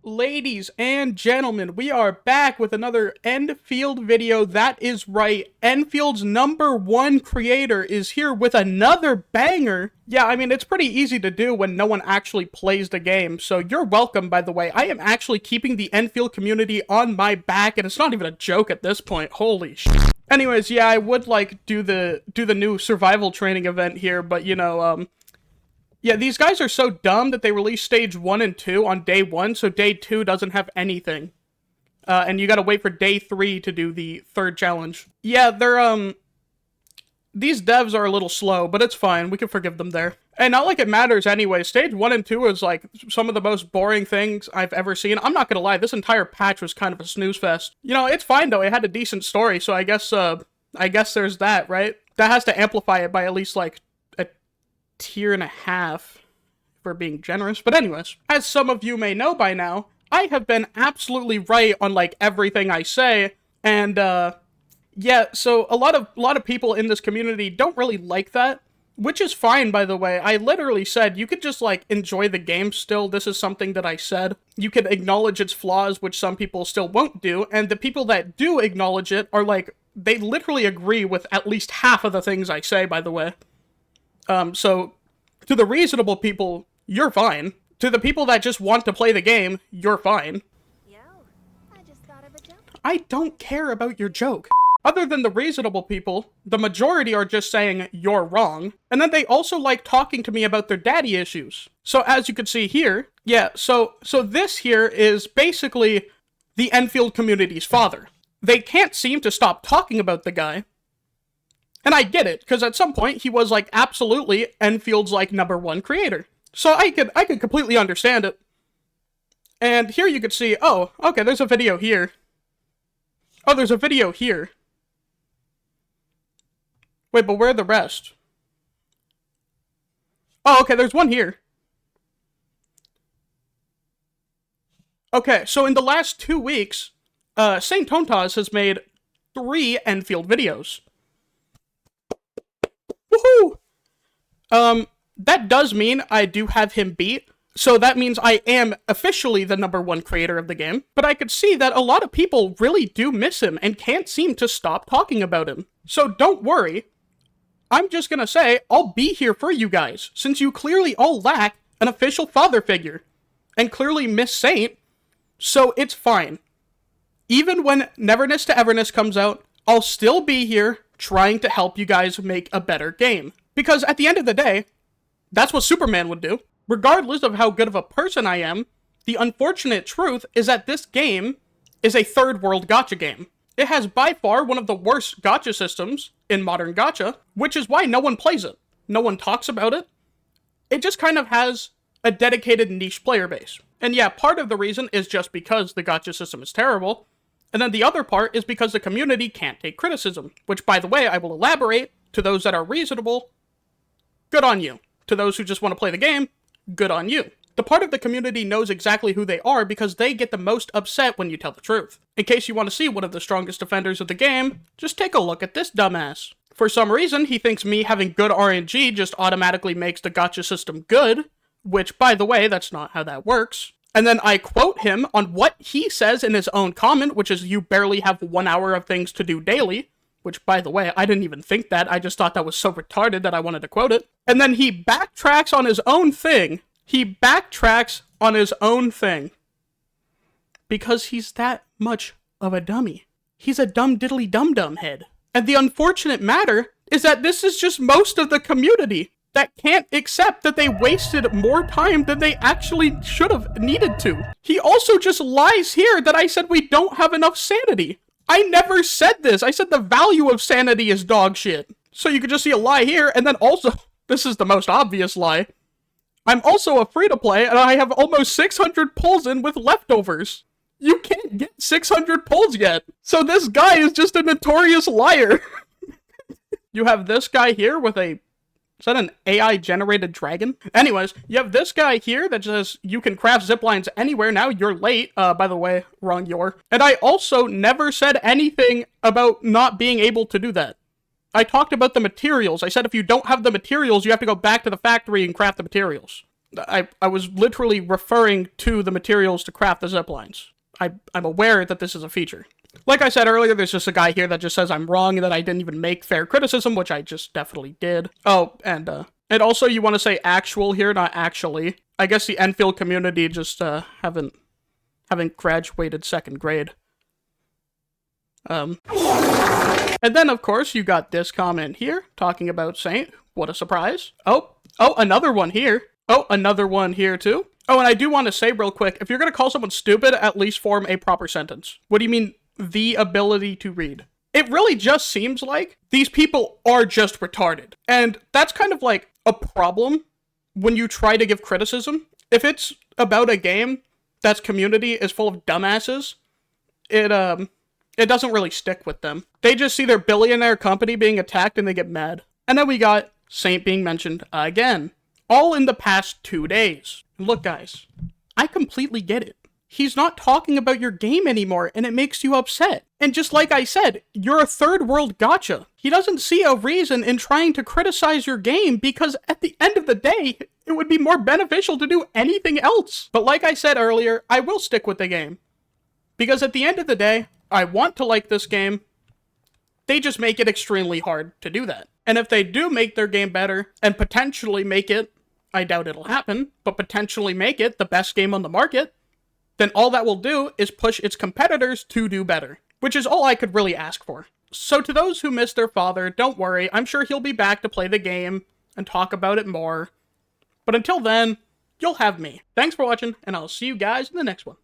Ladies and gentlemen, we are back with another Endfield video. That is right, Enfield's #1 creator is here with another banger. Yeah, I mean, it's pretty easy to do when no one actually plays the game, so you're welcome, by the way. I am actually keeping the Endfield community on my back, and it's not even a joke at this point. Holy sh**. Anyways, yeah, I would, like, do the new survival training event here, but, you know, yeah, these guys are so dumb that they release stage 1 and 2 on day 1, so day 2 doesn't have anything. And you gotta wait for day 3 to do the third challenge. Yeah, they're, these devs are a little slow, but it's fine. We can forgive them there. And not like it matters anyway. Stage 1 and 2 is, like, some of the most boring things I've ever seen. I'm not gonna lie, this entire patch was kind of a snooze fest. You know, it's fine, though. It had a decent story, so I guess there's that, right? That has to amplify it by at least, like, tier and a half, for being generous. But anyways, as some of you may know by now, I have been absolutely right on, like, everything I say, and yeah, so a lot of people in this community don't really like that, which is fine, by the way. I literally said you could just, like, enjoy the game still. This is something that I said. You could acknowledge its flaws, which some people still won't do, and the people that do acknowledge it are, like, they literally agree with at least half of the things I say, by the way. So, to the reasonable people, you're fine. To the people that just want to play the game, you're fine. Yo, I just thought of a joke. I don't care about your joke. Other than the reasonable people, the majority are just saying, you're wrong. And then they also like talking to me about their daddy issues. So as you can see here, yeah, so this here is basically the Endfield community's father. They can't seem to stop talking about the guy. And I get it, because at some point he was, like, absolutely Enfield's, like, #1 creator. So I could completely understand it. And here you could see, oh, okay, there's a video here. Oh, there's a video here. Wait, but where are the rest? Oh, okay, there's one here. Okay, so in the last 2 weeks, Saintontas has made 3 Endfield videos. Woohoo! That does mean I do have him beat, so that means I am officially the #1 creator of the game, but I could see that a lot of people really do miss him and can't seem to stop talking about him. So don't worry, I'm just gonna say, I'll be here for you guys, since you clearly all lack an official father figure, and clearly miss Saint, so it's fine. Even when Neverness to Everness comes out, I'll still be here trying to help you guys make a better game. Because at the end of the day, that's what Superman would do. Regardless of how good of a person I am, the unfortunate truth is that this game is a third world gacha game. It has by far one of the worst gacha systems in modern gacha, which is why no one plays it. No one talks about it. It just kind of has a dedicated niche player base. And yeah, part of the reason is just because the gacha system is terrible. And then the other part is because the community can't take criticism, which, by the way, I will elaborate. To those that are reasonable, good on you. To those who just want to play the game, good on you. The part of the community knows exactly who they are because they get the most upset when you tell the truth. In case you want to see one of the strongest defenders of the game, just take a look at this dumbass. For some reason, he thinks me having good RNG just automatically makes the gacha system good, which, by the way, that's not how that works. And then I quote him on what he says in his own comment, which is, you barely have 1 hour of things to do daily. Which, by the way, I didn't even think that. I just thought that was so retarded that I wanted to quote it. And then he backtracks on his own thing. Because he's that much of a dummy. He's a dumb diddly dum-dum head. And the unfortunate matter is that this is just most of the community that can't accept that they wasted more time than they actually should have needed to. He also just lies here that I said we don't have enough sanity. I never said this. I said the value of sanity is dog shit. So you could just see a lie here, and then also, this is the most obvious lie. I'm also a free-to-play, and I have almost 600 pulls in with leftovers. You can't get 600 pulls yet. So this guy is just a notorious liar. You have this guy here with a... Is that an AI-generated dragon? Anyways, you have this guy here that says you can craft ziplines anywhere now. You're late. By the way, wrong you're. And I also never said anything about not being able to do that. I talked about the materials. I said if you don't have the materials, you have to go back to the factory and craft the materials. I was literally referring to the materials to craft the ziplines. I'm aware that this is a feature. Like I said earlier, there's just a guy here that just says I'm wrong and that I didn't even make fair criticism, which I just definitely did. Oh, and also you want to say actual here, not actually. I guess the Endfield community just haven't graduated second grade. And then, of course, you got this comment here, talking about Saint. What a surprise. Oh, another one here. Oh, another one here, too. Oh, and I do want to say real quick, if you're going to call someone stupid, at least form a proper sentence. What do you mean, the ability to read? It really just seems like these people are just retarded. And that's kind of like a problem when you try to give criticism. If it's about a game that's community is full of dumbasses, it doesn't really stick with them. They just see their billionaire company being attacked and they get mad. And then we got Saint being mentioned again. All in the past 2 days. Look, guys, I completely get it. He's not talking about your game anymore, and it makes you upset. And just like I said, you're a third world gacha. He doesn't see a reason in trying to criticize your game because at the end of the day, it would be more beneficial to do anything else. But like I said earlier, I will stick with the game. Because at the end of the day, I want to like this game. They just make it extremely hard to do that. And if they do make their game better, and potentially make it, I doubt it'll happen, but potentially make it the best game on the market, then all that will do is push its competitors to do better, which is all I could really ask for. So to those who miss their father, don't worry, I'm sure he'll be back to play the game and talk about it more. But until then, you'll have me. Thanks for watching, and I'll see you guys in the next one.